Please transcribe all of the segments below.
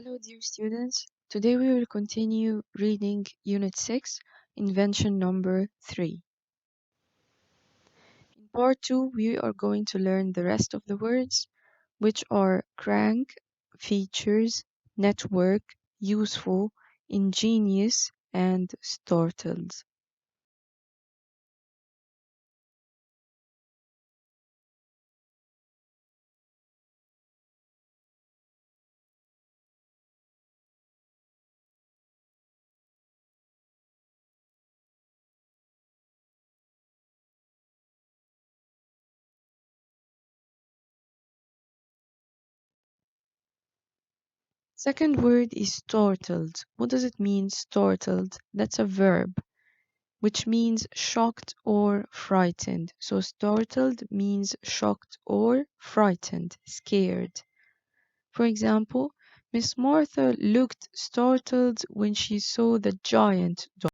Hello, dear students. Today we will continue reading Unit 6, Invention number 3. In part 2, we are going to learn the rest of the words, which are crank, features, network, useful, ingenious, and startled. Second word is startled. What does it mean, startled? That's a verb, which means shocked or frightened. So startled means shocked or frightened, scared. For example, Miss Martha looked startled when she saw the giant dog.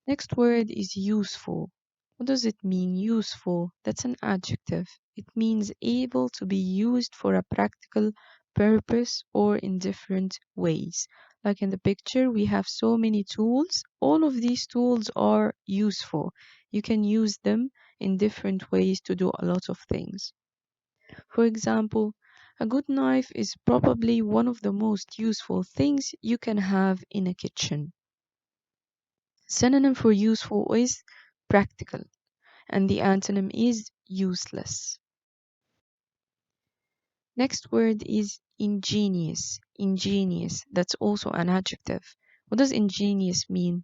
Next word is useful. What does it mean, useful? That's an adjective. It means able to be used for a practical purpose or in different ways. Like in the picture, we have so many tools. All of these tools are useful. You can use them in different ways to do a lot of things. For example, a good knife is probably one of the most useful things you can have in a kitchen. Synonym for useful is practical, and the antonym is useless. Next word is ingenious. Ingenious, that's also an adjective. What does ingenious mean?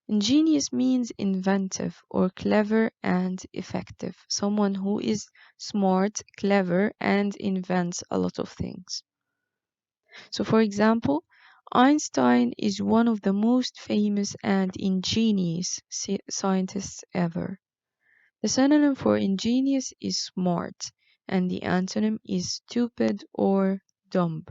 Ingenious means inventive or clever and effective. Someone who is smart, clever, and invents a lot of things. So, for example, Einstein is one of the most famous and ingenious scientists ever. The synonym for ingenious is smart, and the antonym is stupid or dumb.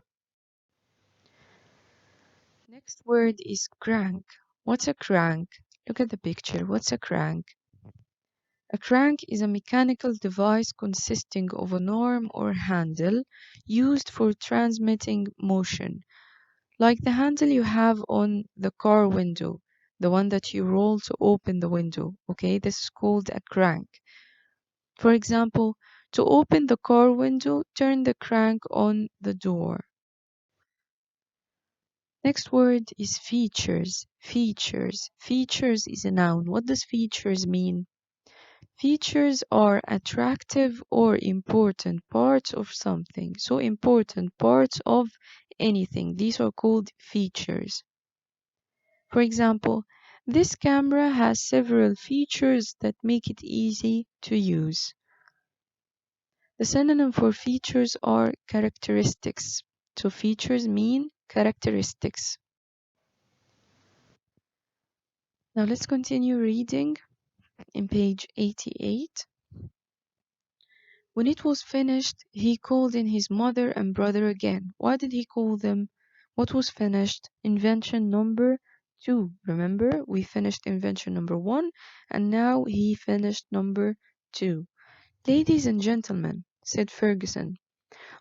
Next word is crank. What's a crank? Look at the picture. What's a crank? A crank is a mechanical device consisting of an arm or handle used for transmitting motion, like the handle you have on the car window, the one that you roll to open the window. Okay, this is called a crank. For example, to open the car window, turn the crank on the door. Next word is features. Features. Features is a noun. What does features mean? Features are attractive or important parts of something. So important parts of anything. These are called features. For example, this camera has several features that make it easy to use. The synonym for features are characteristics. So features mean characteristics. Now let's continue reading in page 88. When it was finished, he called in his mother and brother again. Why did he call them? What was finished? Invention number 2. Remember, we finished invention number 1, and now he finished number 2. Ladies and gentlemen, said Ferguson,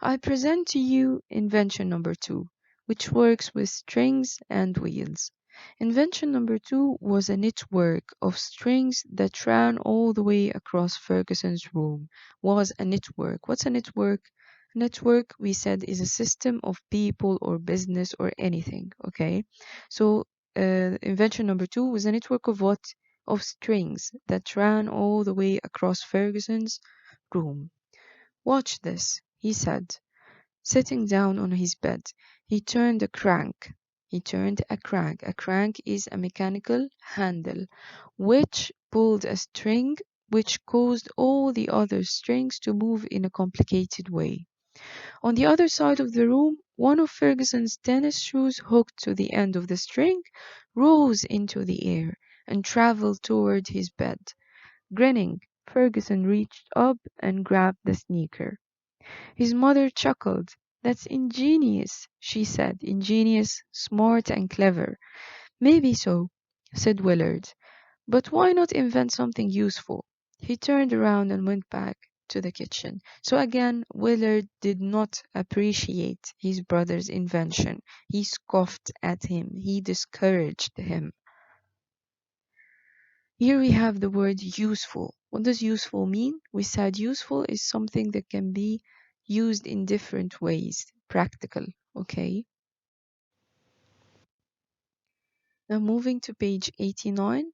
I present to you invention number 2, which works with strings and wheels. Invention number 2 was a network of strings that ran all the way across Ferguson's room. Was a network. What's a network? A network, we said, is a system of people or business or anything, okay? So, invention number 2 was a network of what? Of strings that ran all the way across Ferguson's room. Watch this, he said. Sitting down on his bed, he turned a crank. He turned a crank. A crank is a mechanical handle which pulled a string which caused all the other strings to move in a complicated way. On the other side of the room, one of Ferguson's tennis shoes hooked to the end of the string rose into the air and traveled toward his bed. Grinning, Ferguson reached up and grabbed the sneaker. His mother chuckled. That's ingenious, she said. Ingenious, smart, and clever. Maybe so, said Willard. But why not invent something useful? He turned around and went back. to the kitchen. So again, Willard did not appreciate his brother's invention. He scoffed at him. He discouraged him. Here we have the word useful. What does useful mean? We said useful is something that can be used in different ways. Practical, okay? Now moving to page 89.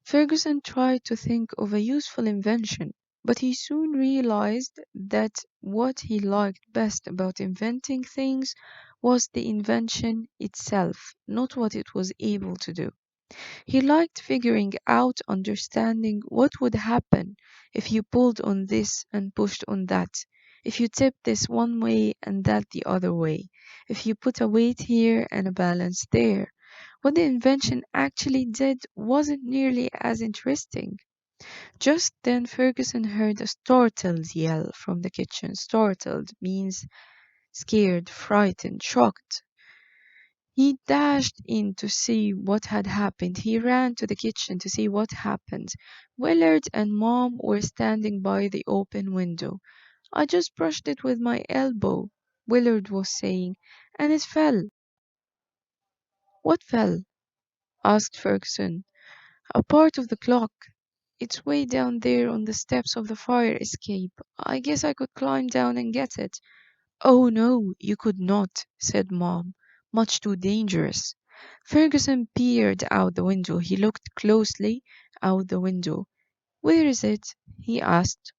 Ferguson tried to think of a useful invention, but he soon realized that what he liked best about inventing things was the invention itself, not what it was able to do. He liked figuring out, understanding what would happen if you pulled on this and pushed on that, if you tipped this one way and that the other way, if you put a weight here and a balance there. What the invention actually did wasn't nearly as interesting. Just then Ferguson heard a startled yell from the kitchen. Startled means scared, frightened, shocked. He dashed in to see what had happened. He ran to the kitchen to see what happened. Willard and Mom were standing by the open window. I just brushed it with my elbow, Willard was saying, and it fell. What fell? Asked Ferguson. A part of the clock. It's way down there on the steps of the fire escape. I guess I could climb down and get it. Oh no, you could not, said Mom. Much too dangerous. Ferguson peered out the window. He looked closely out the window. Where is it? He asked.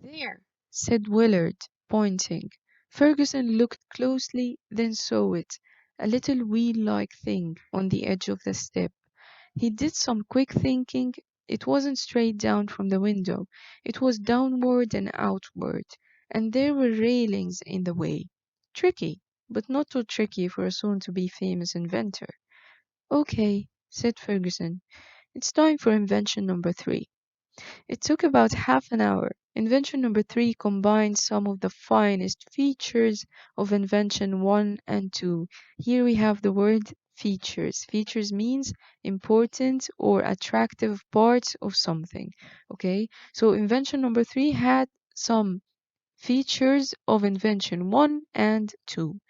There, said Willard, pointing. Ferguson looked closely, then saw it, a little wheel-like thing on the edge of the step. He did some quick thinking. It wasn't straight down from the window. It was downward and outward, and there were railings in the way. Tricky, but not too tricky for a soon-to-be famous inventor. Okay, said Ferguson. It's time for invention number 3. It took about half an hour. Invention number 3 combined some of the finest features of invention 1 and 2. Here we have the word features. Features means important or attractive parts of something. Okay, so invention number 3 had some features of invention 1 and 2.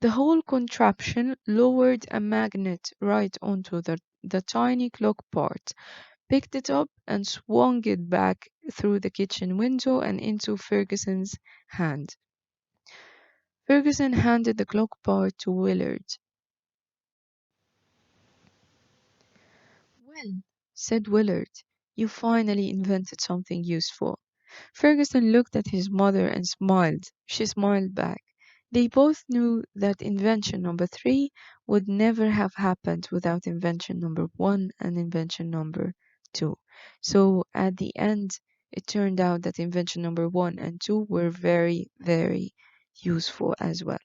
The whole contraption lowered a magnet right onto the tiny clock part, picked it up and swung it back through the kitchen window and into Ferguson's hand. Ferguson handed the clock part to Willard. Well, said Willard, you finally invented something useful. Ferguson looked at his mother and smiled. She smiled back. They both knew that invention number 3 would never have happened without invention number 1 and invention number 2. So at the end, it turned out that invention number 1 and 2 were very, very useful as well.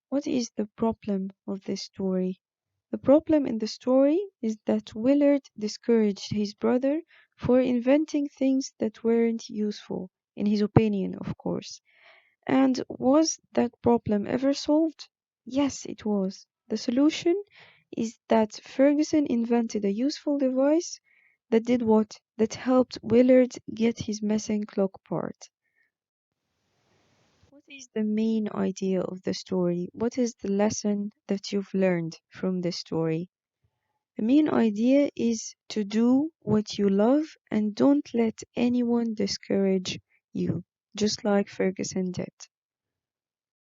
What is the problem of this story? The problem in the story is that Willard discouraged his brother for inventing things that weren't useful, in his opinion, of course. And was that problem ever solved? Yes, it was. The solution is that Ferguson invented a useful device that did what? That helped Willard get his missing clock part. What is the main idea of the story? What is the lesson that you've learned from the story? The main idea is to do what you love and don't let anyone discourage you, just like Ferguson did.